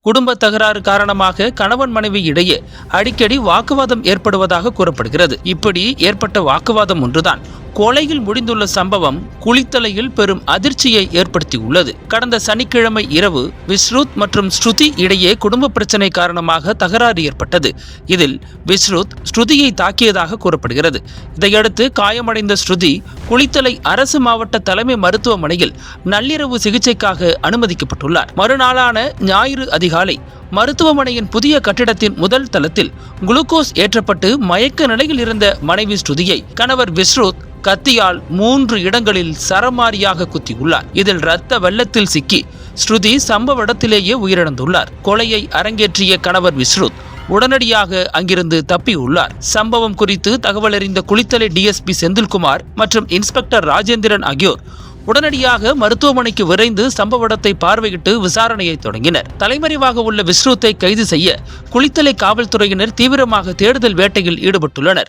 குடும்ப தகராறு காரணமாக கணவன் மனைவி இடையே அடிக்கடி வாக்குவாதம் ஏற்படுவதாக கூறப்படுகிறது. இப்படி ஏற்பட்ட வாக்குவாதம் ஒன்றுதான் கொலையில் முடிந்துள்ள சம்பவம் குளித்தலையில் பெரும் அதிர்ச்சியை ஏற்படுத்தியுள்ளது. கடந்த சனிக்கிழமை இரவு விஸ்ருத் மற்றும் ஸ்ருதி இடையே குடும்ப பிரச்சனை காரணமாக தகராறு ஏற்பட்டது. இதில் விஸ்ருத் ஸ்ருதியை தாக்கியதாக கூறப்படுகிறது. இதையடுத்து காயமடைந்த ஸ்ருதி குளித்தலை அரசு மாவட்ட தலைமை மருத்துவமனையில் நள்ளிரவு சிகிச்சைக்காக அனுமதிக்கப்பட்டுள்ளார். மறுநாளான ஞாயிறு அதிகாலை மருத்துவமனையின் புதிய கட்டிடத்தின் முதல் தளத்தில் குளுக்கோஸ் ஏற்றப்பட்டு மயக்க நிலையில் இருந்த மனைவி ஸ்ருதியை கணவர் விஸ்ருத் கத்தியால் 3 இடங்களில் சரமாரியாக குத்தியுள்ளார். இதில் இரத்த வெள்ளத்தில் சிக்கி ஸ்ருதி சம்பவ இடத்திலேயே உயிரிழந்துள்ளார். கொலையை அரங்கேற்றிய கணவர் விஸ்ருத் உடனடியாக அங்கிருந்து தப்பியுள்ளார். சம்பவம் குறித்து தகவல் அறிந்த குளித்தலை டிஎஸ்பி செந்தில்குமார் மற்றும் இன்ஸ்பெக்டர் ராஜேந்திரன் ஆகியோர் உடனடியாக மருத்துவமனைக்கு விரைந்து சம்பவ இடத்தை பார்வையிட்டு விசாரணையை தொடங்கினர். தலைமறைவாக உள்ள விஸ்ருத்தை கைது செய்ய குளித்தலை காவல்துறையினர் தீவிரமாக தேடுதல் வேட்டையில் ஈடுபட்டுள்ளனர்.